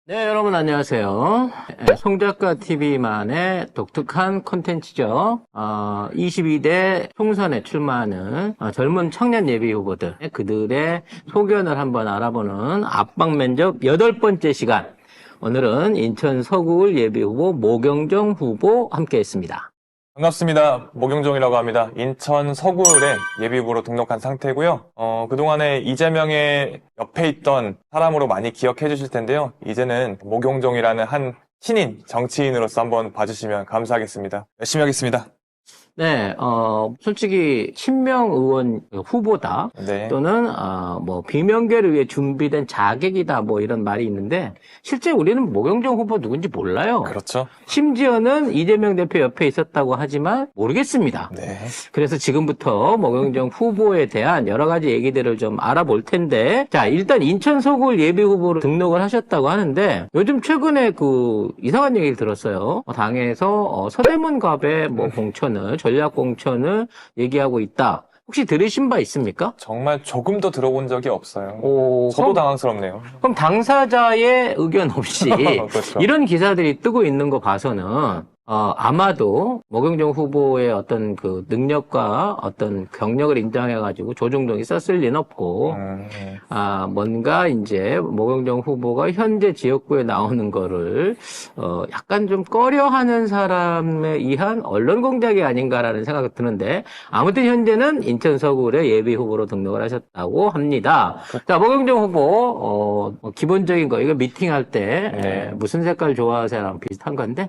네, 여러분 안녕하세요. 송작가TV만의 독특한 콘텐츠죠. 22대 총선에 출마하는 젊은 청년 예비 후보들, 그들의 소견을 한번 알아보는 압박 면접 8번째 시간. 오늘은 인천 서구을 예비 후보 모경정 후보 함께 했습니다. 반갑습니다. 모경종이라고 합니다. 인천 서구을에 예비후보로 등록한 상태고요. 그동안에 이재명의 옆에 있던 사람으로 많이 기억해 주실 텐데요. 이제는 모경종이라는 한 신인 정치인으로서 한번 봐주시면 감사하겠습니다. 열심히 하겠습니다. 네, 솔직히 친명 의원 후보다 네. 또는 비명계를 위해 준비된 자객이다 뭐 이런 말이 있는데 실제 우리는 모경정 후보 누군지 몰라요. 그렇죠. 심지어는 이재명 대표 옆에 있었다고 하지만 모르겠습니다. 네. 그래서 지금부터 모경정 후보에 대한 여러 가지 얘기들을 좀 알아볼 텐데, 자, 일단 인천 서구을 예비 후보로 등록을 하셨다고 하는데, 요즘 최근에 이상한 얘기를 들었어요. 당에서 서대문 갑의 공천을, 전략 공천을 얘기하고 있다. 혹시 들으신 바 있습니까? 정말 조금도 들어본 적이 없어요. 저도 그럼, 당황스럽네요. 그럼 당사자의 의견 없이 그렇죠. 이런 기사들이 뜨고 있는 거 봐서는 아마도 모경정 후보의 어떤 능력과 어떤 경력을 인정해가지고 조중동이 썼을 리는 없고, 뭔가 이제 모경정 후보가 현재 지역구에 나오는 거를, 약간 좀 꺼려하는 사람에 의한 언론 공작이 아닌가라는 생각이 드는데, 아무튼 현재는 인천 서구의 예비 후보로 등록을 하셨다고 합니다. 자, 모경정 후보, 기본적인 거, 이거 미팅할 때, 무슨 색깔 좋아하세요랑 비슷한 건데,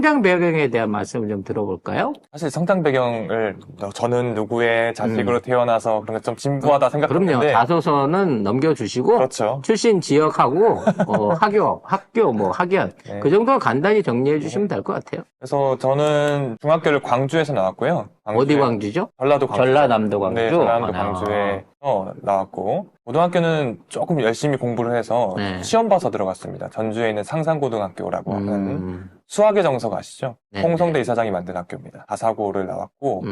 성장 배경에 대한 말씀을 좀 들어볼까요? 사실 성장 배경을 저는 누구의 자식으로 태어나서 그런 게 좀 진부하다 생각했는데 그럼요. 자소서는 넘겨주시고 그렇죠. 출신 지역하고 학교, 학연 네. 그 정도 간단히 정리해 주시면 될 것 같아요. 그래서 저는 중학교를 광주에서 나왔고요. 어디 광주죠? 전라도 광주. 전라남도 광주. 네, 전라남도 광주에 나왔고 고등학교는 조금 열심히 공부를 해서 네. 시험 봐서 들어갔습니다. 전주에 있는 상산고등학교라고 하는 수학의 정석 아시죠? 네. 홍성대 이사장이 만든 학교입니다. 다사고를 나왔고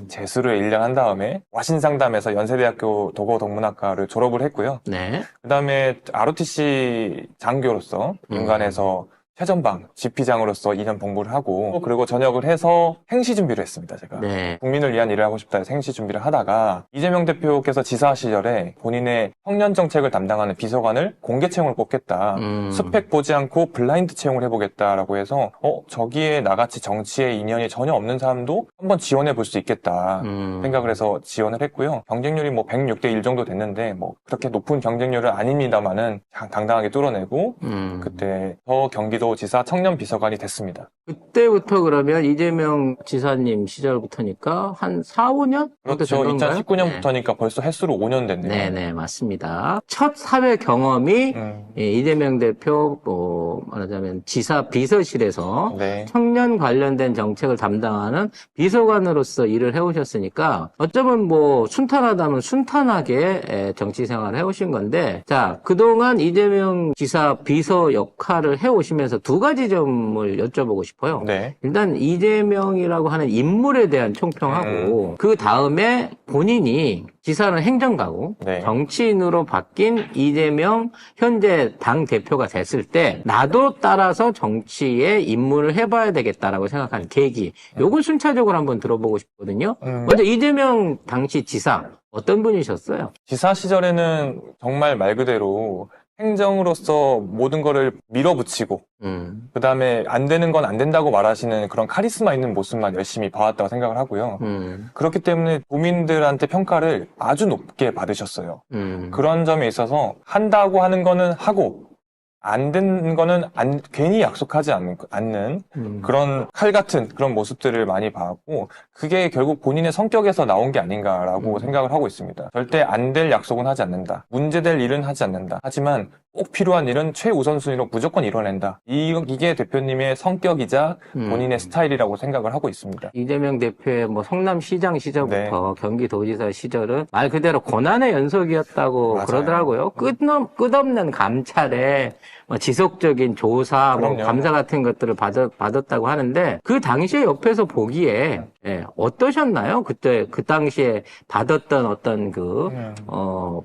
재수를 1년 한 다음에 와신상담에서 연세대학교 도고동문학과를 졸업을 했고요. 네. 그 다음에 ROTC 장교로서 인간에서 최전방 지피장으로서 2년 복무를 하고 그리고 전역을 해서 행시 준비를 했습니다. 제가 네. 국민을 위한 일을 하고 싶다 해서 행시 준비를 하다가 이재명 대표께서 지사 시절에 본인의 청년 정책을 담당하는 비서관을 공개 채용을 뽑겠다. 스펙 보지 않고 블라인드 채용을 해보겠다라고 해서 저기에 나같이 정치에 인연이 전혀 없는 사람도 한번 지원해 볼 수 있겠다 생각을 해서 지원을 했고요. 경쟁률이 106대 1 정도 됐는데 그렇게 높은 경쟁률은 아닙니다만은 당당하게 뚫어내고 그때 경기도 지사 청년 비서관이 됐습니다. 그때부터 그러면 이재명 지사님 시절부터니까 한 4, 5년? 그렇죠. 2019년부터니까 벌써 횟수로 5년 됐네요. 네네, 맞습니다. 첫 사회 경험이 이재명 대표, 말하자면 지사 비서실에서 네. 청년 관련된 정책을 담당하는 비서관으로서 일을 해오셨으니까 어쩌면 순탄하다면 순탄하게 정치 생활을 해오신 건데, 자, 그동안 이재명 지사 비서 역할을 해오시면서 두 가지 점을 여쭤보고 싶어요. 네. 일단 이재명이라고 하는 인물에 대한 총평하고 그 다음에 본인이 지사는 행정가고 네. 정치인으로 바뀐 이재명 현재 당 대표가 됐을 때 나도 따라서 정치에 입문을 해봐야 되겠다라고 생각하는 계기, 요걸 순차적으로 한번 들어보고 싶거든요. 먼저 이재명 당시 지사 어떤 분이셨어요? 지사 시절에는 정말 말 그대로 행정으로서 모든 거를 밀어붙이고 그 다음에 안 되는 건 안 된다고 말하시는 그런 카리스마 있는 모습만 열심히 봐왔다고 생각을 하고요. 그렇기 때문에 국민들한테 평가를 아주 높게 받으셨어요. 그런 점에 있어서 한다고 하는 거는 하고 안 되는 거는 괜히 약속하지 않는 그런 칼 같은 그런 모습들을 많이 봐왔고 그게 결국 본인의 성격에서 나온 게 아닌가라고 생각을 하고 있습니다. 절대 안 될 약속은 하지 않는다. 문제될 일은 하지 않는다. 하지만 꼭 필요한 일은 최우선순위로 무조건 이뤄낸다. 이게 대표님의 성격이자 본인의 스타일이라고 생각을 하고 있습니다. 이재명 대표의 성남시장 시절부터 네. 경기도지사 시절은 말 그대로 고난의 연속이었다고 맞아요. 그러더라고요. 끝없는 감찰에 지속적인 조사, 그럼요. 감사 같은 것들을 받았다고 하는데 그 당시에 옆에서 보기에 어떠셨나요? 그때 그 당시에 받았던 어떤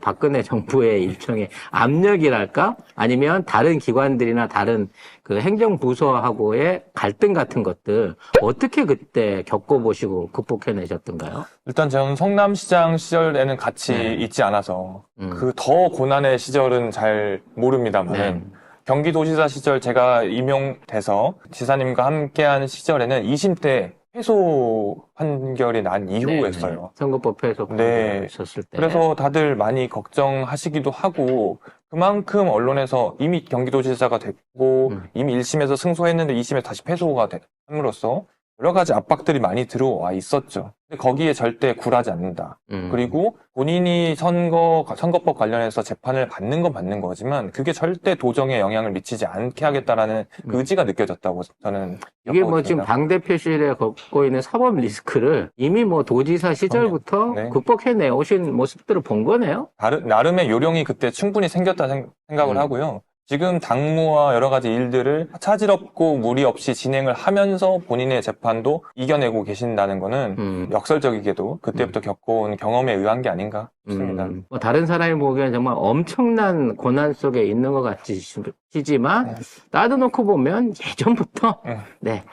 박근혜 정부의 일종의 압력이랄까? 겁니까? 아니면 다른 기관들이나 다른 그 행정부서하고의 갈등 같은 것들 어떻게 그때 겪어보시고 극복해내셨던가요? 일단 저는 성남시장 시절에는 같이 있지 않아서 그 더 고난의 시절은 잘 모릅니다만 경기도지사 시절 제가 임용돼서 지사님과 함께한 시절에는 2심 때 패소 판결이 난 이후였어요. 선거법 패소 판결이 있었을 때. 그래서 다들 많이 걱정하시기도 하고 그만큼 언론에서 이미 경기도지사가 됐고 이미 1심에서 승소했는데 2심에서 다시 패소가 함으로써 여러 가지 압박들이 많이 들어와 있었죠. 근데 거기에 절대 굴하지 않는다. 그리고 본인이 선거법 관련해서 재판을 받는 건 받는 거지만 그게 절대 도정에 영향을 미치지 않게 하겠다라는 그 의지가 느껴졌다고 저는 이게 뭐 지금 당대표실에 겪고 있는 사법 리스크를 이미 뭐 도지사 시절부터 극복해내 오신 모습들을 본 거네요. 나름의 요령이 그때 충분히 생겼다 생각을 하고요. 지금 당무와 여러 가지 일들을 차질 없고 무리 없이 진행을 하면서 본인의 재판도 이겨내고 계신다는 거는 역설적이게도 그때부터 겪어온 경험에 의한 게 아닌가 싶습니다. 뭐 다른 사람이 보기엔 정말 엄청난 고난 속에 있는 것 같지만 따져놓고 보면 예전부터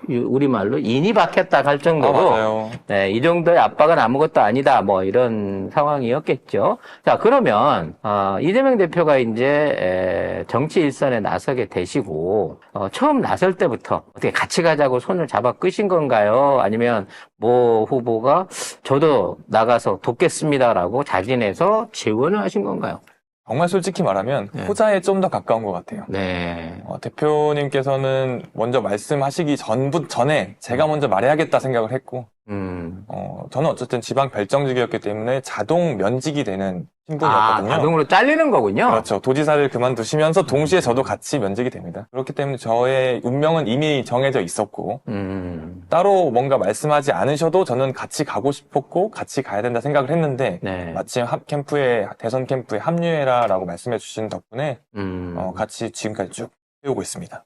우리말로 인이 박혔다 할 정도로 이 정도의 압박은 아무것도 아니다 뭐 이런 상황이었겠죠. 자, 그러면 이재명 대표가 이제 정치 일선에 나서게 되시고 처음 나설 때부터 어떻게 같이 가자고 손을 잡아 끄신 건가요? 아니면 모 후보가 저도 나가서 돕겠습니다라고 자진해서 지원을 하신 건가요? 정말 솔직히 말하면 호자에 좀 더 가까운 것 같아요. 대표님께서는 먼저 말씀하시기 전에 제가 먼저 말해야겠다 생각을 했고 저는 어쨌든 지방 별정직이었기 때문에 자동 면직이 되는 신분이었거든요. 자동으로 잘리는 거군요. 그렇죠. 도지사를 그만두시면서 동시에 저도 같이 면직이 됩니다. 그렇기 때문에 저의 운명은 이미 정해져 있었고 따로 뭔가 말씀하지 않으셔도 저는 같이 가고 싶었고 같이 가야 된다 생각을 했는데 마침 대선 캠프에 합류해라라고 말씀해 주신 덕분에 같이 지금까지 쭉 해오고 있습니다.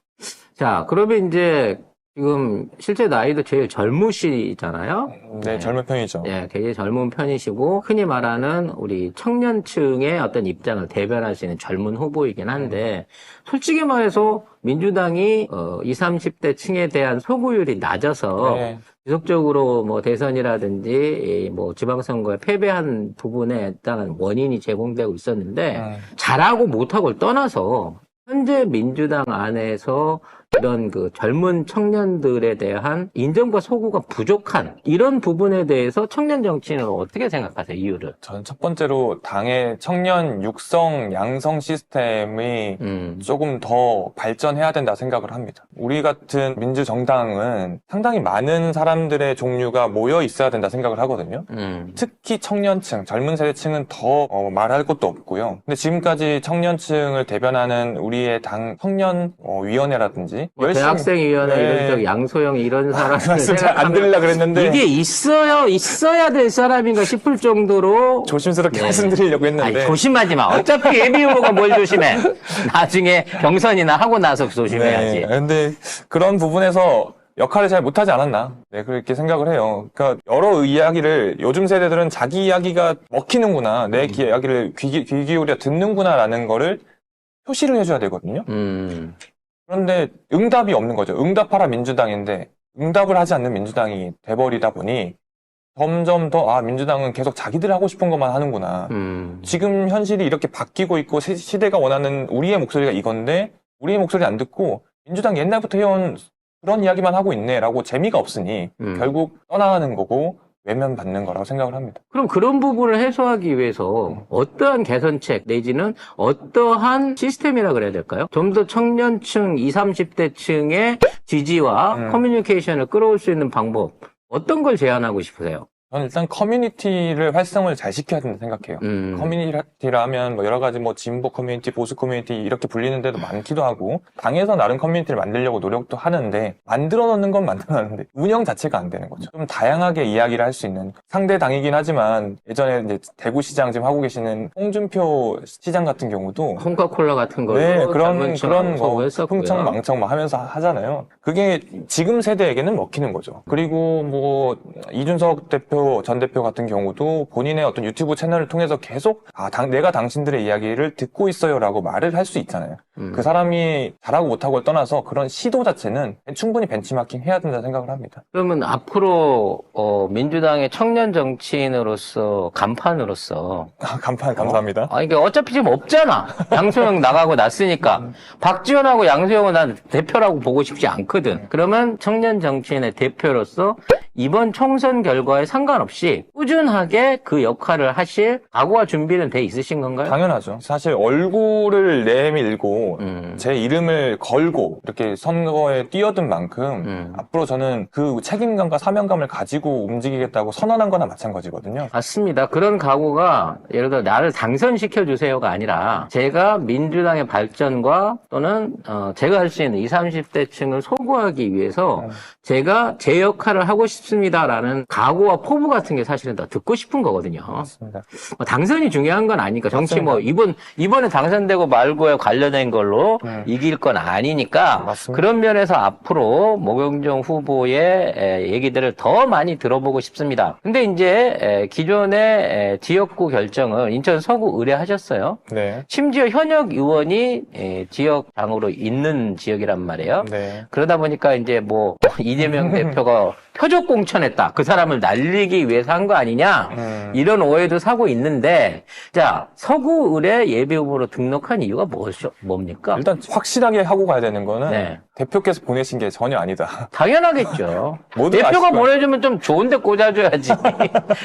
자, 그러면 이제 지금 실제 나이도 제일 젊으시잖아요. 젊은 편이죠. 굉장히 젊은 편이시고 흔히 말하는 우리 청년층의 어떤 입장을 대변하시는 젊은 후보이긴 한데 솔직히 말해서 민주당이 20, 30대 층에 대한 소구율이 낮아서 지속적으로 뭐 대선이라든지 뭐 지방선거에 패배한 부분에 따른 원인이 제공되고 있었는데 잘하고 못하고를 떠나서 현재 민주당 안에서 이런 그 젊은 청년들에 대한 인정과 소구가 부족한 이런 부분에 대해서 청년 정치인은 어떻게 생각하세요? 이유를? 저는 첫 번째로 당의 청년 육성, 양성 시스템이 조금 더 발전해야 된다 생각을 합니다. 우리 같은 민주정당은 상당히 많은 사람들의 종류가 모여 있어야 된다 생각을 하거든요. 특히 청년층, 젊은 세대층은 더 말할 것도 없고요. 근데 지금까지 청년층을 대변하는 우리의 당 청년위원회라든지 대학생위원회 이런 쪽 양소영 이런 사람들 안 들으려고 그랬는데 이게 있어야 될 사람인가 싶을 정도로 조심스럽게 말씀드리려고 했는데 조심하지 마. 어차피 예비 후보가 뭘 조심해. 나중에 경선이나 하고 나서 조심해야지. 근데 그런 부분에서 역할을 잘 못하지 않았나 그렇게 생각을 해요. 그러니까 여러 이야기를 요즘 세대들은 자기 이야기가 먹히는구나 내 이야기를 귀 기울여 듣는구나라는 거를 표시를 해줘야 되거든요. 그런데 응답이 없는 거죠. 응답하라 민주당인데 응답을 하지 않는 민주당이 돼버리다 보니 점점 더 민주당은 계속 자기들 하고 싶은 것만 하는구나. 지금 현실이 이렇게 바뀌고 있고 시대가 원하는 우리의 목소리가 이건데 우리의 목소리 안 듣고 민주당 옛날부터 해온 그런 이야기만 하고 있네라고 재미가 없으니 결국 떠나가는 거고 외면받는 거라고 생각을 합니다. 그럼 그런 부분을 해소하기 위해서 어떠한 개선책 내지는 어떠한 시스템이라 그래야 될까요? 좀 더 청년층, 20, 30대층의 지지와 커뮤니케이션을 끌어올 수 있는 방법 어떤 걸 제안하고 싶으세요? 저는 일단 커뮤니티를 활성을 잘 시켜야 된다 생각해요. 커뮤니티라면 뭐 여러 가지 뭐 진보 커뮤니티, 보수 커뮤니티 이렇게 불리는 데도 많기도 하고 당에서 나름 커뮤니티를 만들려고 노력도 하는데 만들어 놓는 건 만들어놨는데 운영 자체가 안 되는 거죠. 좀 다양하게 이야기를 할 수 있는 상대 당이긴 하지만 예전에 이제 대구시장 지금 하고 계시는 홍준표 시장 같은 경우도 콩카콜라 같은 거 그런 뭐 흥청 망청 막 하면서 하잖아요. 그게 지금 세대에게는 먹히는 거죠. 그리고 뭐 이준석 대표 홍준표 전 대표 같은 경우도 본인의 어떤 유튜브 채널을 통해서 계속 내가 당신들의 이야기를 듣고 있어요라고 말을 할 수 있잖아요. 그 사람이 잘하고 못하고를 떠나서 그런 시도 자체는 충분히 벤치마킹 해야 된다고 생각을 합니다. 그러면 앞으로 민주당의 청년 정치인으로서 간판으로서 간판 감사합니다. 이게 어차피 지금 없잖아. 양소영 나가고 났으니까 박지원하고 양소영은 난 대표라고 보고 싶지 않거든. 그러면 청년 정치인의 대표로서 이번 총선 결과에 상관없이 꾸준하게 그 역할을 하실 각오와 준비는 돼 있으신 건가요? 당연하죠. 사실 얼굴을 내밀고 제 이름을 걸고 이렇게 선거에 뛰어든 만큼 앞으로 저는 그 책임감과 사명감을 가지고 움직이겠다고 선언한 거나 마찬가지거든요. 맞습니다. 그런 각오가 예를 들어 나를 당선시켜 주세요가 아니라 제가 민주당의 발전과 또는 제가 할 수 있는 20, 30대층을 소구하기 위해서 제가 제 역할을 하고 싶습니다라는 각오와 포부 같은 게 사실은 더 듣고 싶은 거거든요. 맞습니다. 당선이 중요한 건 아니니까 정치 맞습니다. 이번에 당선되고 말고에 관련된 걸로 이길 건 아니니까 맞습니다. 그런 면에서 앞으로 모경종 후보의 얘기들을 더 많이 들어보고 싶습니다. 근데 이제 기존의 지역구 결정을 인천 서구 의뢰하셨어요. 네. 심지어 현역 의원이 지역장으로 있는 지역이란 말이에요. 네. 그러다 보니까 이제 뭐 이재명 대표가 표적 공천했다. 그 사람을 날리기 위해서 한 거 아니냐. 이런 오해도 사고 있는데 자 서구 의뢰 예비 후보로 등록한 이유가 뭡니까? 일단 확실하게 하고 가야 되는 거는 네. 대표께서 보내신 게 전혀 아니다. 당연하겠죠. 모두가 대표가 아실 거예요. 보내주면 좀 좋은데 꽂아줘야지.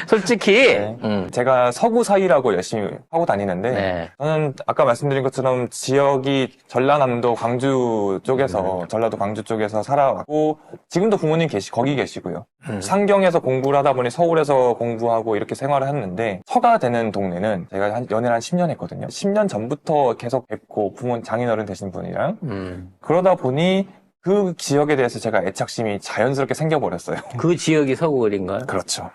솔직히. 네. 제가 서구 사이라고 열심히 하고 다니는데 네. 저는 아까 말씀드린 것처럼 지역이 전라남도 광주 쪽에서 전라도 광주 쪽에서 살아왔고 지금도 부모님 거기 계시고요. 상경에서 공부를 하다 보니 서울에서 공부하고 이렇게 생활을 했는데 처가 되는 동네는 제가 연애를 한 10년 했거든요. 10년 전부터 계속 뵙고 장인어른 되신 분이랑 그러다 보니 그 지역에 대해서 제가 애착심이 자연스럽게 생겨버렸어요. 그 지역이 서구 의뢰인가요? 그렇죠.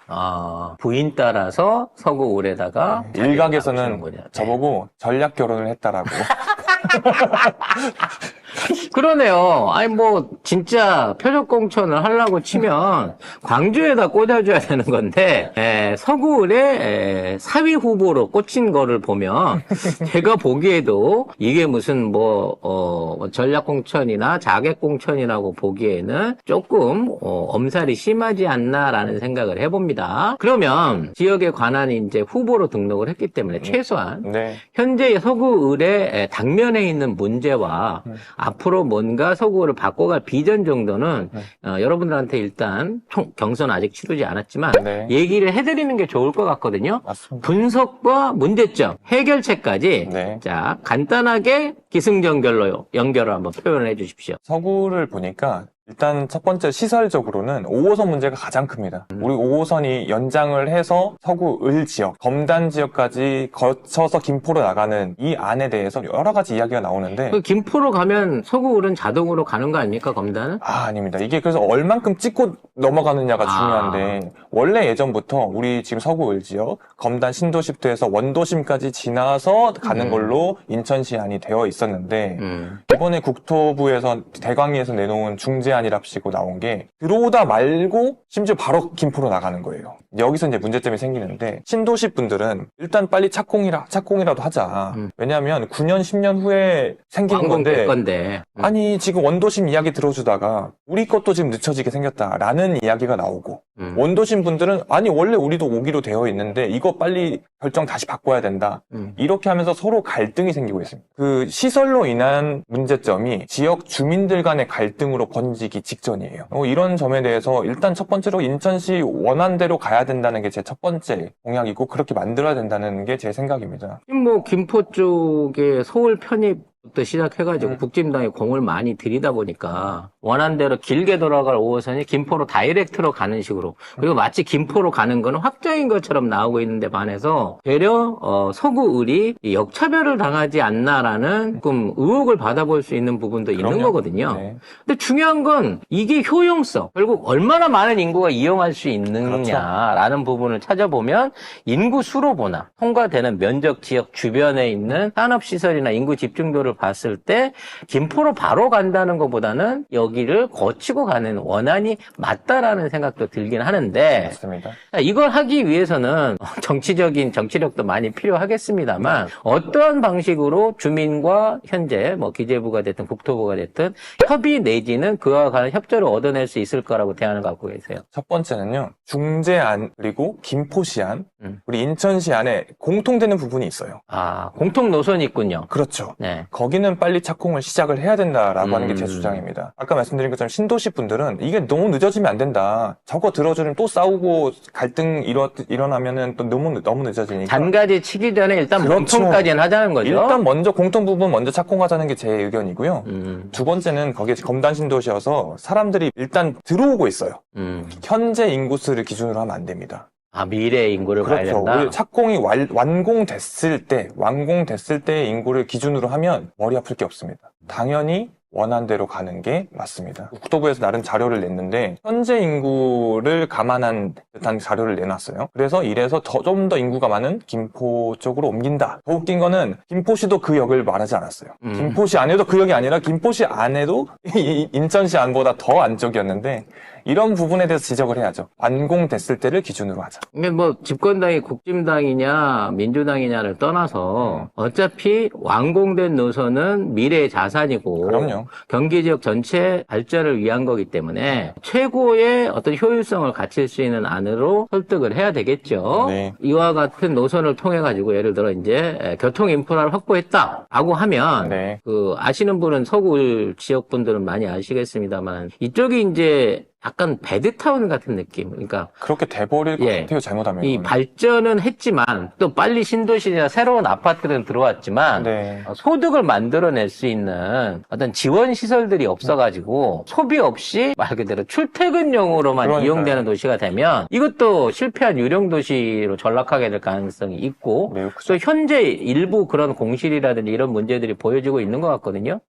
부인 따라서 서구 의뢰다가 일각에서는 저보고 전략 결혼을 했다라고. 그러네요. 아니 뭐 진짜 표적 공천을 하려고 치면 광주에다 꽂아줘야 되는 건데 서구의 사위 후보로 꽂힌 거를 보면 제가 보기에도 이게 무슨 전략 공천이나 자객 공천이라고 보기에는 조금 엄살이 심하지 않나라는 생각을 해봅니다. 그러면 지역에 관한 이제 후보로 등록을 했기 때문에 최소한 네. 현재 서구 의뢰 당면에 있는 문제와 앞으로 뭔가 서구를 바꿔갈 비전 정도는 여러분들한테 일단 경선 아직 치르지 않았지만 네. 얘기를 해드리는 게 좋을 것 같거든요. 맞습니다. 분석과 문제점, 해결책까지 네. 자 간단하게 기승전결로 연결을 한번 표현을 해주십시오. 서구를 보니까 일단 첫 번째 시설적으로는 5호선 문제가 가장 큽니다. 우리 5호선이 연장을 해서 서구 을 지역, 검단 지역까지 거쳐서 김포로 나가는 이 안에 대해서 여러 가지 이야기가 나오는데 그 김포로 가면 서구 을은 자동으로 가는 거 아닙니까, 검단은? 아닙니다. 이게 그래서 얼만큼 찍고 넘어가느냐가 중요한데 원래 예전부터 우리 지금 서구 을 지역, 검단 신도시부터 원도심까지 지나서 가는 걸로 인천시안이 되어 있었는데 이번에 국토부에서 대광리에서 내놓은 중재안이랍시고 나온 게 들어오다 말고 심지어 바로 김포로 나가는 거예요. 여기서 이제 문제점이 생기는데 신도시 분들은 일단 빨리 착공이라도 하자. 왜냐하면 9년, 10년 후에 생기는 건데 아니 지금 원도심 이야기 들어주다가 우리 것도 지금 늦춰지게 생겼다라는 이야기가 나오고 원도심 분들은 아니 원래 우리도 오기로 되어 있는데 이거 빨리 결정 다시 바꿔야 된다. 이렇게 하면서 서로 갈등이 생기고 있습니다. 그 시설로 인한 문제점이 지역 주민들 간의 갈등으로 번지기 직전이에요. 이런 점에 대해서 일단 첫 번째로 인천시 원안대로 가야 된다는 게 제 첫 번째 공약이고 그렇게 만들어야 된다는 게 제 생각입니다. 뭐 김포 쪽에 서울 편입부터 시작해가지고 국진당이 공을 많이 들이다 보니까 원한대로 길게 돌아갈 5호선이 김포로 다이렉트로 가는 식으로 그리고 마치 김포로 가는 거는 확정인 것처럼 나오고 있는데 반해서 되려 서구을이 역차별을 당하지 않나라는 조금 의혹을 받아볼 수 있는 부분도 그럼요. 있는 거거든요. 네. 근데 중요한 건 이게 효용성 결국 얼마나 많은 인구가 이용할 수 있느냐라는 부분을 찾아보면 인구 수로 보나 통과되는 면적 지역 주변에 있는 산업시설이나 인구 집중도를 이유를 봤을 때 김포로 바로 간다는 것보다는 여기를 거치고 가는 원안이 맞다라는 생각도 들긴 하는데 맞습니다. 이걸 하기 위해서는 정치적인 정치력도 많이 필요하겠습니다만 어떠한 방식으로 주민과 현재 뭐 기재부가 됐든 국토부가 됐든 협의 내지는 그와 관한 협조를 얻어낼 수 있을 거라고 대안을 갖고 계세요. 첫 번째는요, 중제안 그리고 김포시안, 우리 인천시안에 공통되는 부분이 있어요. 아, 공통 노선이 있군요. 그렇죠. 네. 거기는 빨리 착공을 시작을 해야 된다라고 하는 게 제 주장입니다. 아까 말씀드린 것처럼 신도시 분들은 이게 너무 늦어지면 안 된다. 저거 들어주면 또 싸우고 갈등 일어나면은 또 너무 늦어지니까. 잔가지 치기 전에 일단 그렇죠. 공통까지는 하자는 거죠. 일단 먼저 공통 부분 먼저 착공하자는 게 제 의견이고요. 두 번째는 거기에 검단 신도시여서 사람들이 일단 들어오고 있어요. 현재 인구수를 기준으로 하면 안 됩니다. 아, 미래 인구를 봐야 그렇죠. 된다. 우리 착공이 완공됐을 때의 인구를 기준으로 하면 머리 아플 게 없습니다. 당연히 원안대로 가는 게 맞습니다. 국토부에서 나름 자료를 냈는데 현재 인구를 감안한 듯한 자료를 내놨어요. 그래서 이래서 좀 더 인구가 많은 김포 쪽으로 옮긴다. 더 웃긴 거는 김포시도 그 역을 말하지 않았어요. 김포시 안에도 그 역이 아니라 김포시 안에도 인천시 안보다 더 안쪽이었는데 이런 부분에 대해서 지적을 해야죠. 완공됐을 때를 기준으로 하자. 이게 뭐 집권당이 국진당이냐 민주당이냐를 떠나서 어차피 완공된 노선은 미래의 자산이고 그럼요. 경기 지역 전체 발전을 위한 거기 때문에 최고의 어떤 효율성을 갖출 수 있는 안으로 설득을 해야 되겠죠. 네. 이와 같은 노선을 통해 가지고 예를 들어 이제 교통 인프라를 확보했다라고 하면 네. 그 아시는 분은 서구 지역 분들은 많이 아시겠습니다만 이쪽이 이제 약간 배드타운 같은 느낌. 그러니까 그렇게 돼버릴 것 같아요. 잘못하면. 이 발전은 했지만 또 빨리 신도시나 새로운 아파트는 들어왔지만 네. 소득을 만들어낼 수 있는 어떤 지원 시설들이 없어가지고 소비 없이 말 그대로 출퇴근용으로만 그러니까요. 이용되는 도시가 되면 이것도 실패한 유령 도시로 전락하게 될 가능성이 있고 매우 크죠. 또 현재 일부 그런 공실이라든지 이런 문제들이 보여지고 있는 것 같거든요.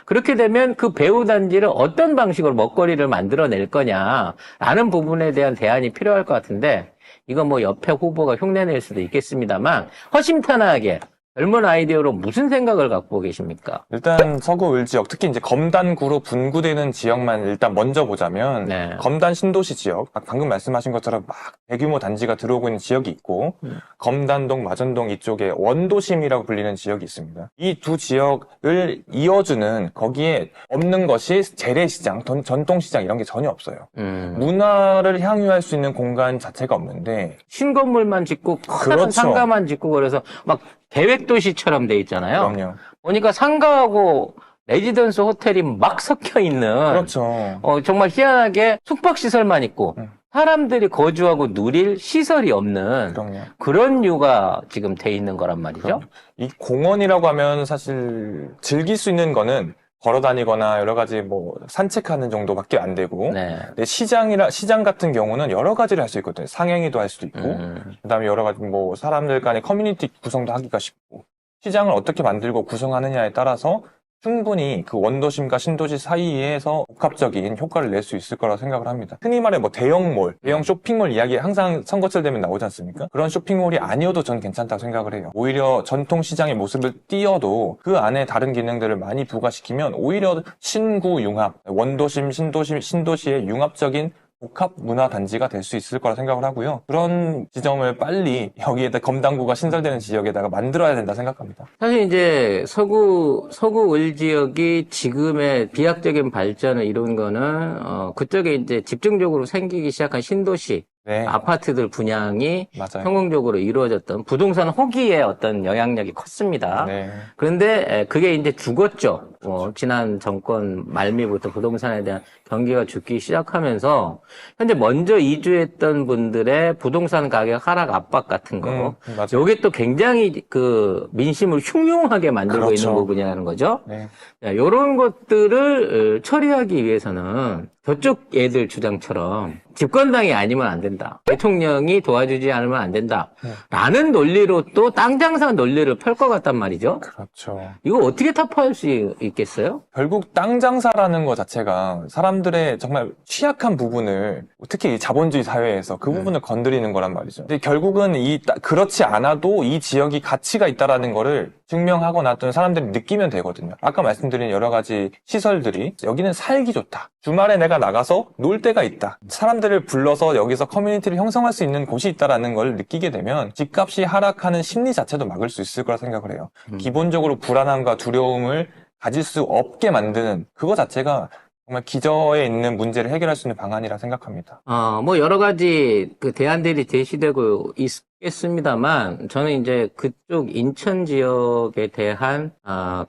그렇게 되면 그 배후 단지를 어떤 방식으로 먹거리를 만들어낼 거냐라는 부분에 대한 대안이 필요할 것 같은데 이건 뭐 옆에 후보가 흉내낼 수도 있겠습니다만 허심탄회하게 젊은 아이디어로 무슨 생각을 갖고 계십니까? 일단 서구 을지역, 특히 이제 검단구로 분구되는 지역만 일단 먼저 보자면 네. 검단 신도시 지역, 방금 말씀하신 것처럼 막 대규모 단지가 들어오고 있는 지역이 있고 검단동, 마전동 이쪽에 원도심이라고 불리는 지역이 있습니다. 이 두 지역을 이어주는 거기에 없는 것이 재래시장, 전통시장 이런 게 전혀 없어요. 문화를 향유할 수 있는 공간 자체가 없는데 신건물만 짓고 커다란 그렇죠. 상가만 짓고 그래서 막 계획도시처럼 돼 있잖아요. 그럼요. 보니까 상가하고 레지던스 호텔이 막 섞여 있는 그렇죠. 정말 희한하게 숙박시설만 있고 사람들이 거주하고 누릴 시설이 없는 그럼요. 그런 류가 지금 돼 있는 거란 말이죠. 이 공원이라고 하면 사실 즐길 수 있는 거는 걸어 다니거나 여러 가지 뭐 산책하는 정도밖에 안 되고 네. 근데 시장 같은 경우는 여러 가지를 할 수 있거든요. 상행위도 할 수도 있고 그다음에 여러 가지 뭐 사람들 간의 커뮤니티 구성도 하기가 쉽고 시장을 어떻게 만들고 구성하느냐에 따라서 충분히 그 원도심과 신도시 사이에서 복합적인 효과를 낼 수 있을 거라고 생각을 합니다. 흔히 말해 뭐 대형몰, 대형 쇼핑몰 이야기 항상 선거철 되면 나오지 않습니까? 그런 쇼핑몰이 아니어도 전 괜찮다고 생각을 해요. 오히려 전통시장의 모습을 띄어도 그 안에 다른 기능들을 많이 부과시키면 오히려 신구 융합, 원도심, 신도시의 융합적인 복합 문화 단지가 될 수 있을 거라 생각을 하고요. 그런 지점을 빨리 여기에다 검단구가 신설되는 지역에다가 만들어야 된다 생각합니다. 사실 이제 서구 을 지역이 지금의 비약적인 발전을 이룬 거는 그쪽에 이제 집중적으로 생기기 시작한 신도시 네, 아파트들 분양이 맞아요. 성공적으로 이루어졌던 부동산 호기의 어떤 영향력이 컸습니다. 네. 그런데 그게 이제 죽었죠. 지난 정권 말미부터 부동산에 대한 경기가 죽기 시작하면서 현재 먼저 이주했던 분들의 부동산 가격 하락 압박 같은 거 맞아요. 요게 또 굉장히 그 민심을 흉흉하게 만들고 그렇죠. 있는 부분이라는 거죠. 네. 이런 것들을 처리하기 위해서는 저쪽 애들 주장처럼 집권당이 아니면 안 된다. 대통령이 도와주지 않으면 안 된다. 라는 논리로 또 땅 장사 논리를 펼 것 같단 말이죠. 그렇죠. 이거 어떻게 타파할 수 있겠어요? 결국 땅 장사라는 것 자체가 사람들의 정말 취약한 부분을, 특히 이 자본주의 사회에서 그 부분을 건드리는 거란 말이죠. 근데 결국은 그렇지 않아도 이 지역이 가치가 있다라는 거를 증명하거나 또는 사람들이 느끼면 되거든요. 아까 말씀드린 여러 가지 시설들이 여기는 살기 좋다. 주말에 내가 나가서 놀 데가 있다. 사람들을 불러서 여기서 커뮤니티를 형성할 수 있는 곳이 있다라는 걸 느끼게 되면 집값이 하락하는 심리 자체도 막을 수 있을 거라 생각을 해요. 기본적으로 불안함과 두려움을 가질 수 없게 만드는 그거 자체가 정말 기저에 있는 문제를 해결할 수 있는 방안이라 생각합니다. 뭐 여러 가지 그 대안들이 제시되고 있겠습니다만 저는 이제 그쪽 인천 지역에 대한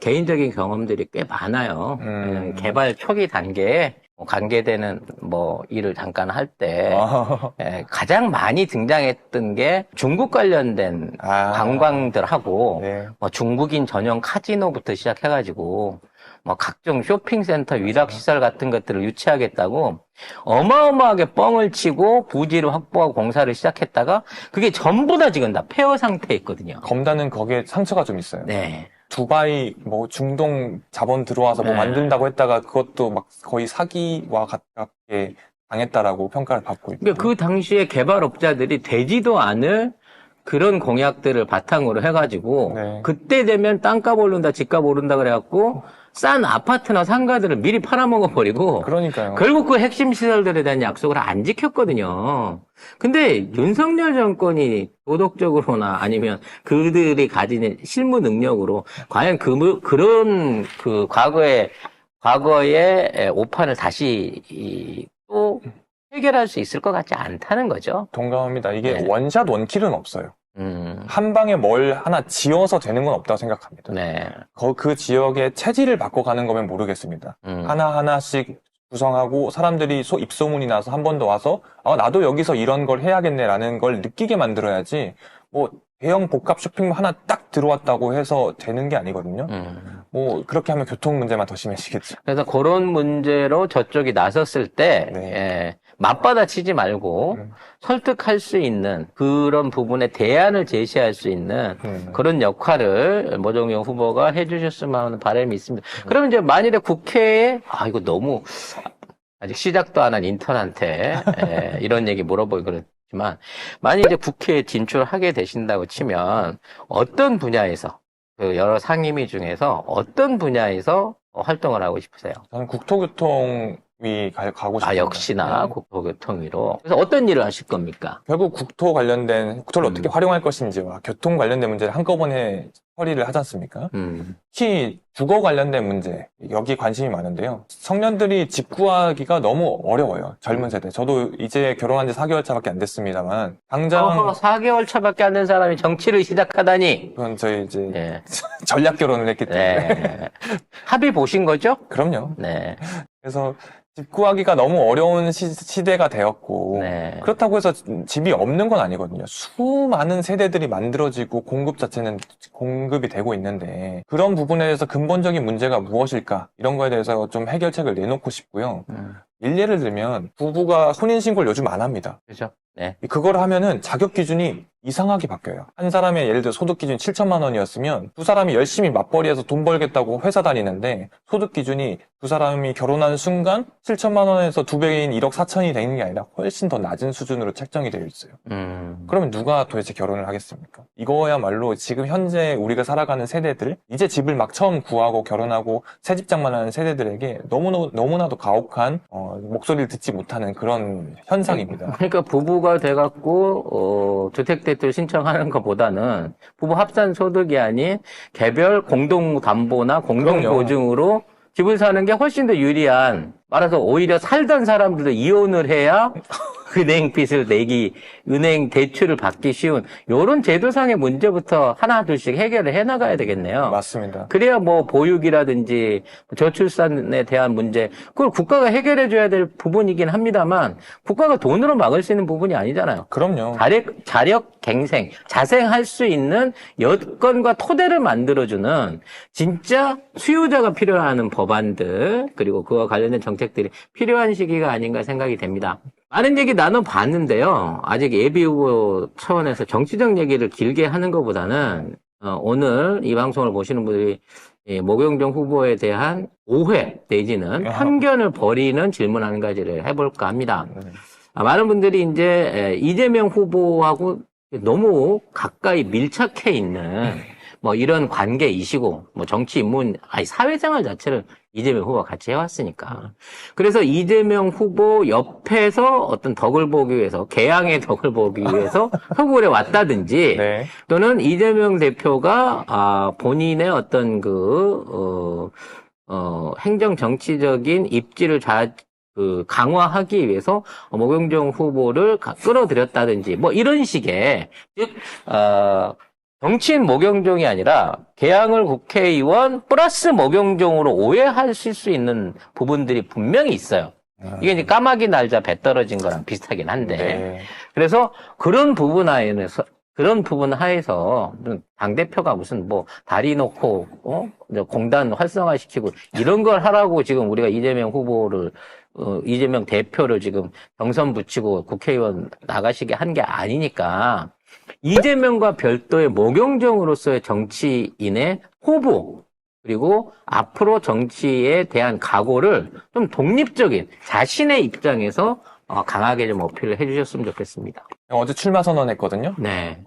개인적인 경험들이 꽤 많아요. 개발 초기 단계에 관계되는 일을 잠깐 할 때 가장 많이 등장했던 게 중국 관련된 관광들하고 네. 중국인 전용 카지노부터 시작해가지고 각종 쇼핑센터 위락시설 같은 것들을 유치하겠다고 어마어마하게 뻥을 치고 부지를 확보하고 공사를 시작했다가 그게 전부 다 지금 다 폐허 상태에 있거든요. 검다는 거기에 상처가 좀 있어요. 네. 두바이 중동 자본 들어와서 만든다고 했다가 그것도 막 거의 사기와 가깝게 당했다라고 평가를 받고 있고. 그러니까 그 당시에 개발업자들이 되지도 않을 그런 공약들을 바탕으로 해가지고 네. 그때 되면 땅값 오른다, 집값 오른다 그래갖고 싼 아파트나 상가들을 미리 팔아먹어버리고 그러니까요. 결국 그 핵심 시설들에 대한 약속을 안 지켰거든요. 근데 윤석열 정권이 도덕적으로나 아니면 그들이 가진 실무 능력으로 과연 그런 과거의 오판을 다시 또 해결할 수 있을 것 같지 않다는 거죠. 동감합니다. 이게 네. 원샷 원킬은 없어요. 한 방에 뭘 하나 지어서 되는 건 없다고 생각합니다. 네. 그 지역의 체질을 바꿔가는 거면 모르겠습니다. 하나하나씩 구성하고 사람들이 입소문이 나서 한 번 더 와서 나도 여기서 이런 걸 해야겠네라는 걸 느끼게 만들어야지 대형 복합 쇼핑몰 하나 딱 들어왔다고 해서 되는 게 아니거든요. 그렇게 하면 교통 문제만 더 심해지겠죠. 그래서 그런 문제로 저쪽이 나섰을 때 네. 맞받아치지 말고 설득할 수 있는 그런 부분에 대안을 제시할 수 있는 그런 역할을 모종용 후보가 해주셨으면 하는 바람이 있습니다. 그러면 이제 만일에 국회에 이거 너무 아직 시작도 안 한 인턴한테 이런 얘기 물어보기 그렇지만 만일 이제 국회에 진출하게 되신다고 치면 어떤 분야에서 그 여러 상임위 중에서 어떤 분야에서 활동을 하고 싶으세요? 저는 국토교통위 가고 싶습니다. 역시나 국토교통위로. 그래서 어떤 일을 하실 겁니까? 결국 국토를 어떻게 활용할 것인지와 교통 관련된 문제를 한꺼번에 처리를 하지 않습니까? 특히 주거 관련된 문제, 여기 관심이 많은데요. 청년들이 집 구하기가 너무 어려워요. 젊은 세대. 저도 이제 결혼한 지 4개월 차밖에 안 됐습니다만 당장 4개월 차밖에 안 된 사람이 정치를 시작하다니. 그건 저희 이제 전략 결혼을 했기 때문에 합의 보신 거죠? 그럼요. 네. 그래서 집 구하기가 너무 어려운 시대가 되었고 그렇다고 해서 집이 없는 건 아니거든요. 수많은 세대들이 만들어지고 공급 자체는 공급이 되고 있는데 그런 부분에 대해서 근본적인 문제가 무엇일까 이런 거에 대해서 좀 해결책을 내놓고 싶고요. 일례를 들면 부부가 혼인신고를 요즘 안 합니다. 그렇죠. 네. 그걸 하면은 자격 기준이 이상하게 바뀌어요. 한 사람의 예를 들어 소득 기준이 7천만 원이었으면 두 사람이 열심히 맞벌이해서 돈 벌겠다고 회사 다니는데 소득 기준이 두 사람이 결혼하는 순간 7천만 원에서 2배인 1억 4천이 되는 게 아니라 훨씬 더 낮은 수준으로 책정이 되어 있어요. 그러면 누가 도대체 결혼을 하겠습니까? 이거야말로 지금 현재 우리가 살아가는 세대들, 이제 집을 막 처음 구하고 결혼하고 새집장만 하는 세대들에게 너무나도 가혹한 목소리를 듣지 못하는 그런 현상입니다. 그러니까 부부가 돼갖고 주택대출 신청하는 것보다는 부부 합산 소득이 아닌 개별 공동담보나 공동보증으로 집을 사는 게 훨씬 더 유리한, 말해서 오히려 살던 사람들도 이혼을 해야 은행 빚을 내기, 은행 대출을 받기 쉬운 요런 제도상의 문제부터 하나 둘씩 해결을 해나가야 되겠네요. 맞습니다. 그래야 뭐 보육이라든지 저출산에 대한 문제 그걸 국가가 해결해 줘야 될 부분이긴 합니다만 국가가 돈으로 막을 수 있는 부분이 아니잖아요. 그럼요. 자력 갱생, 자생할 수 있는 여건과 토대를 만들어주는 진짜 수요자가 필요로 법안들 그리고 그와 관련된 정책들이 필요한 시기가 아닌가 생각이 됩니다. 많은 얘기 나눠봤는데요. 아직 예비후보 차원에서 정치적 얘기를 길게 하는 것보다는 오늘 이 방송을 보시는 분들이 모경종 후보에 대한 오해 내지는 편견을 버리는 질문 한 가지를 해볼까 합니다. 많은 분들이 이제 이재명 후보하고 너무 가까이 밀착해 있는 뭐 이런 관계이시고 뭐 정치 인문 아니 사회생활 자체를 이재명 후보가 같이 해왔으니까 그래서 이재명 후보 옆에서 어떤 덕을 보기 위해서 개항의 덕을 보기 위해서 서울에 왔다든지 네. 또는 이재명 대표가 본인의 어떤 행정 정치적인 입지를 강화하기 위해서 모경종 후보를 끌어들였다든지 뭐 이런 식의 즉 정치인 모경종이 아니라 개항을 국회의원 플러스 모경종으로 오해하실 수 있는 부분들이 분명히 있어요. 이게 이제 까마귀 날자 배 떨어진 거랑 비슷하긴 한데 네. 그래서 그런 부분 하에서 당대표가 무슨 뭐 다리 놓고 공단 활성화시키고 이런 걸 하라고 지금 우리가 이재명 대표를 지금 경선 붙이고 국회의원 나가시게 한 게 아니니까 이재명과 별도의 모경종으로서의 정치인의 포부 그리고 앞으로 정치에 대한 각오를 좀 독립적인 자신의 입장에서 강하게 좀 어필을 해주셨으면 좋겠습니다. 어제 출마 선언했거든요. 네.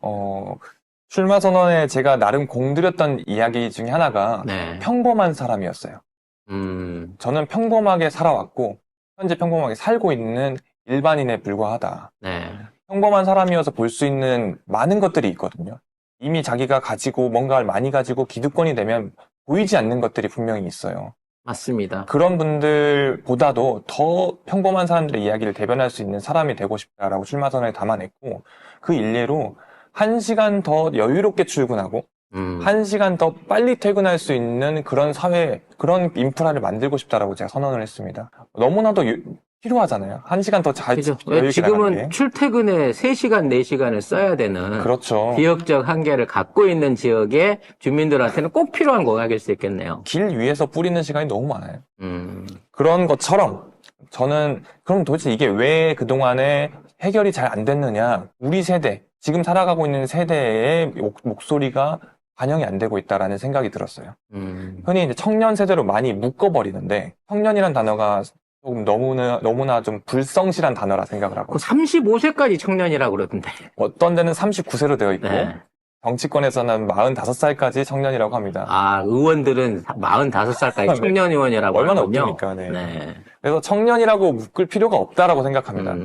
출마 선언에 제가 나름 공들였던 이야기 중에 하나가 네. 평범한 사람이었어요. 저는 평범하게 살아왔고 현재 평범하게 살고 있는 일반인에 불과하다. 네. 평범한 사람이어서 볼 수 있는 많은 것들이 있거든요. 이미 자기가 가지고 뭔가를 많이 가지고 기득권이 되면 보이지 않는 것들이 분명히 있어요. 맞습니다. 그런 분들보다도 더 평범한 사람들의 이야기를 대변할 수 있는 사람이 되고 싶다라고 출마 선언에 담아냈고 그 일례로 1시간 더 여유롭게 출근하고 1시간 더 빨리 퇴근할 수 있는 그런 사회, 그런 인프라를 만들고 싶다라고 제가 선언을 했습니다. 너무나도 필요하잖아요. 1시간 더 잘 그죠. 여유있게 지금은 나가는 게. 출퇴근에 3시간, 4시간을 써야 되는 그렇죠. 지역적 한계를 갖고 있는 지역의 주민들한테는 꼭 필요한 공약일 수 있겠네요. 길 위에서 뿌리는 시간이 너무 많아요. 그런 것처럼 저는 그럼 도대체 이게 왜 그동안에 해결이 잘 안 됐느냐. 우리 세대, 지금 살아가고 있는 세대의 목소리가 반영이 안 되고 있다라는 생각이 들었어요. 흔히 이제 청년 세대로 많이 묶어버리는데 청년이란 단어가 조금 너무나 좀 불성실한 단어라 생각을 하고. 35세까지 청년이라고 그러던데. 어떤 데는 39세로 되어 있고, 네. 정치권에서는 45살까지 청년이라고 합니다. 의원들은 45살까지 청년 의원이라고 얼마나 하군요. 웃깁니까, 네. 네. 그래서 청년이라고 묶을 필요가 없다라고 생각합니다.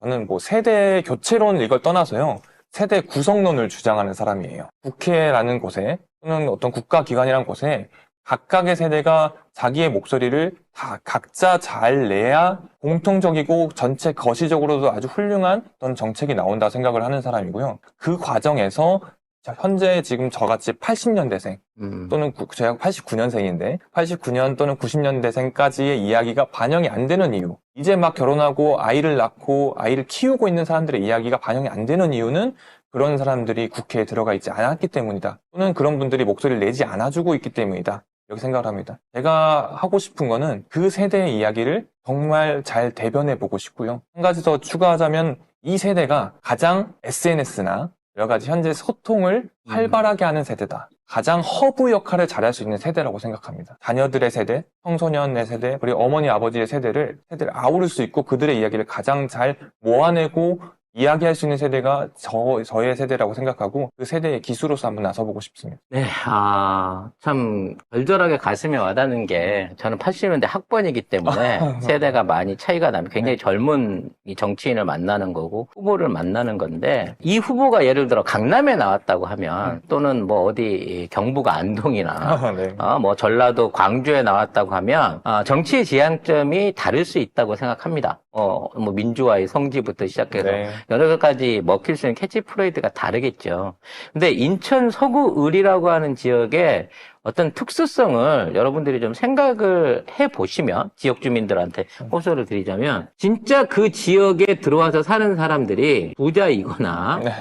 저는 뭐 세대 교체론 이걸 떠나서요, 세대 구성론을 주장하는 사람이에요. 국회라는 곳에, 또는 어떤 국가기관이라는 곳에 각각의 세대가 자기의 목소리를 다 각자 잘 내야 공통적이고 전체 거시적으로도 아주 훌륭한 어떤 정책이 나온다 생각을 하는 사람이고요. 그 과정에서 현재 지금 저같이 80년대생 또는 제가 89년생인데 89년 또는 90년대생까지의 이야기가 반영이 안 되는 이유, 이제 막 결혼하고 아이를 낳고 아이를 키우고 있는 사람들의 이야기가 반영이 안 되는 이유는 그런 사람들이 국회에 들어가 있지 않았기 때문이다. 또는 그런 분들이 목소리를 내지 않아주고 있기 때문이다. 이렇게 생각을 합니다. 제가 하고 싶은 거는 그 세대의 이야기를 정말 잘 대변해보고 싶고요. 한 가지 더 추가하자면 이 세대가 가장 SNS나 여러 가지 현재 소통을 활발하게 하는 세대다. 가장 허브 역할을 잘할 수 있는 세대라고 생각합니다. 자녀들의 세대, 청소년의 세대, 그리고 어머니, 아버지의 세대를 아우를 수 있고 그들의 이야기를 가장 잘 모아내고 이야기할 수 있는 세대가 저의 세대라고 생각하고 그 세대의 기수로서 한번 나서보고 싶습니다. 네, 참 절절하게 가슴에 와닿는 게 저는 80년대 학번이기 때문에 세대가 많이 차이가 나면 굉장히 젊은 이 정치인을 만나는 거고 후보를 만나는 건데 이 후보가 예를 들어 강남에 나왔다고 하면 또는 뭐 어디 경북 안동이나 네. 뭐 전라도 광주에 나왔다고 하면 정치의 지향점이 다를 수 있다고 생각합니다. 뭐 민주화의 성지부터 시작해서 네. 여러 가지 먹힐 수 있는 캐치프레이즈가 다르겠죠. 근데 인천 서구을이라고 하는 지역에 어떤 특수성을 여러분들이 좀 생각을 해보시면 지역 주민들한테 호소를 드리자면 진짜 그 지역에 들어와서 사는 사람들이 부자이거나 네.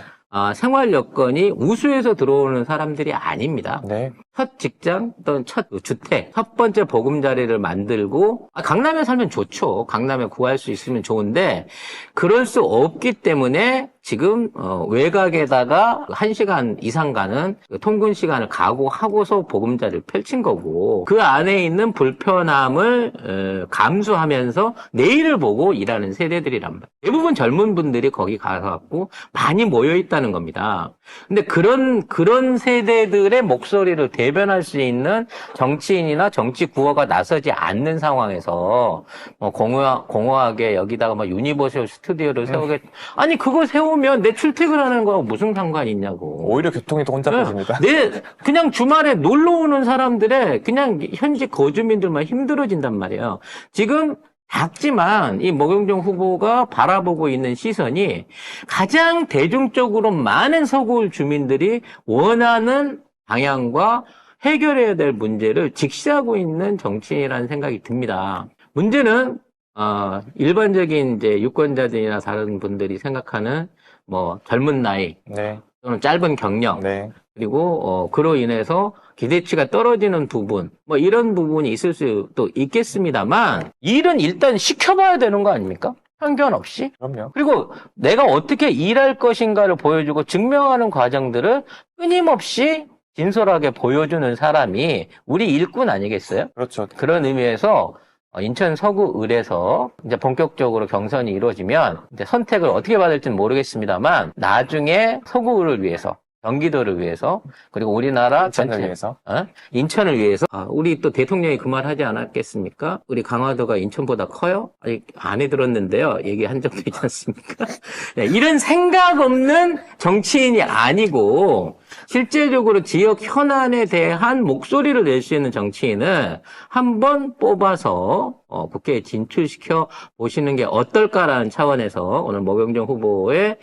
생활 여건이 우수해서 들어오는 사람들이 아닙니다. 네. 첫 직장 또는 첫 주택, 첫 번째 보금자리를 만들고 강남에 살면 좋죠. 강남에 구할 수 있으면 좋은데 그럴 수 없기 때문에 지금 외곽에다가 1시간 이상 가는 통근 시간을 각오하고서 보금자리를 펼친 거고 그 안에 있는 불편함을 감수하면서 내일을 보고 일하는 세대들이란 말이에요. 대부분 젊은 분들이 거기 가서 많이 모여 있다는 겁니다. 근데 그런 세대들의 목소리를 대변할 수 있는 정치인이나 정치 구호가 나서지 않는 상황에서 공허하게 여기다가 막 유니버셜 스튜디오를 세우겠 아니 그거 세우면 내 출퇴근하는 거하고 무슨 상관이 있냐고. 오히려 교통이 더 혼잡해집니다. 그냥 주말에 놀러 오는 사람들의 그냥 현지 거주민들만 힘들어진단 말이에요. 지금 작지만 이 목영종 후보가 바라보고 있는 시선이 가장 대중적으로 많은 서구울 주민들이 원하는 방향과 해결해야 될 문제를 직시하고 있는 정치인이라는 생각이 듭니다. 문제는 일반적인 이제 유권자들이나 다른 분들이 생각하는 뭐 젊은 나이 네. 또는 짧은 경력 네. 그리고 그로 인해서 기대치가 떨어지는 부분 뭐 이런 부분이 있을 수도 있겠습니다만 일은 일단 시켜봐야 되는 거 아닙니까? 편견 없이. 그럼요. 그리고 내가 어떻게 일할 것인가를 보여주고 증명하는 과정들을 끊임없이 진솔하게 보여주는 사람이 우리 일꾼 아니겠어요? 그렇죠. 그런 의미에서 인천 서구을에서 이제 본격적으로 경선이 이루어지면 이제 선택을 어떻게 받을지는 모르겠습니다만 나중에 서구을을 위해서 경기도를 위해서 그리고 우리나라 인천을 전체 위해서. 인천을 위해서 우리 또 대통령이 그 말 하지 않았겠습니까? 우리 강화도가 인천보다 커요? 아니 안 해들었는데요. 얘기한 적도 있지 않습니까? 네, 이런 생각 없는 정치인이 아니고 실제적으로 지역 현안에 대한 목소리를 낼 수 있는 정치인을 한번 뽑아서 국회에 진출시켜 보시는 게 어떨까라는 차원에서 오늘 목영종 후보의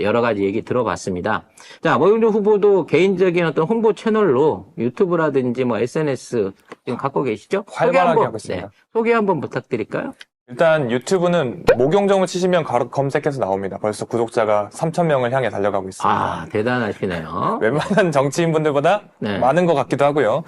여러 가지 얘기 들어봤습니다. 자, 목영종 후보도 개인적인 어떤 홍보 채널로 유튜브라든지 뭐 SNS 지금 갖고 계시죠? 활발하게 하고 있습니다. 소개 한번 부탁드릴까요? 일단 유튜브는 목영종을 치시면 검색해서 나옵니다. 벌써 구독자가 3,000명을 향해 달려가고 있습니다. 대단하시네요. 웬만한 정치인분들보다 네. 많은 것 같기도 하고요.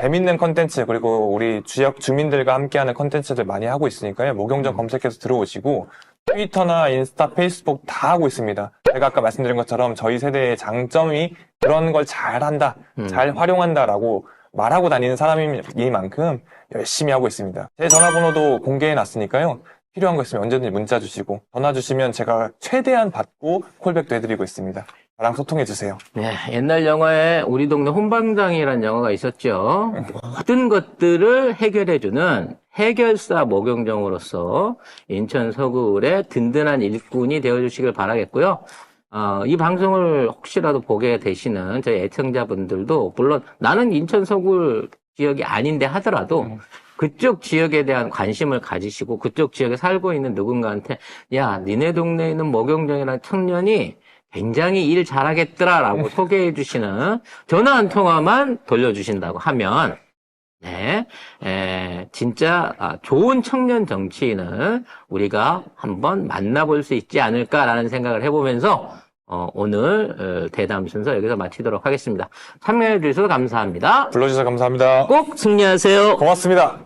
재밌는 컨텐츠 그리고 우리 지역 주민들과 함께하는 컨텐츠들 많이 하고 있으니까요. 목영종 검색해서 들어오시고 트위터나 인스타, 페이스북 다 하고 있습니다. 제가 아까 말씀드린 것처럼 저희 세대의 장점이 그런 걸 잘한다, 잘 활용한다라고 말하고 다니는 사람이니만큼 열심히 하고 있습니다. 제 전화번호도 공개해놨으니까요. 필요한 거 있으면 언제든지 문자 주시고 전화 주시면 제가 최대한 받고 콜백도 해드리고 있습니다. 저랑 소통해주세요. 네, 옛날 영화에 우리 동네 혼방장이라는 영화가 있었죠. 모든 것들을 해결해주는 해결사 목영종으로서 인천 서구을의 든든한 일꾼이 되어주시길 바라겠고요. 이 방송을 혹시라도 보게 되시는 저희 애청자분들도 물론 나는 인천 서구을 지역이 아닌데 하더라도 그쪽 지역에 대한 관심을 가지시고 그쪽 지역에 살고 있는 누군가한테 야, 니네 동네에 있는 목영종이라는 청년이 굉장히 일 잘하겠더라라고 소개해 주시는 전화 한 통화만 돌려주신다고 하면 진짜 좋은 청년 정치인을 우리가 한번 만나볼 수 있지 않을까라는 생각을 해보면서 오늘 대담 순서 여기서 마치도록 하겠습니다. 참여해 주셔서 감사합니다. 불러주셔서 감사합니다. 꼭 승리하세요. 고맙습니다.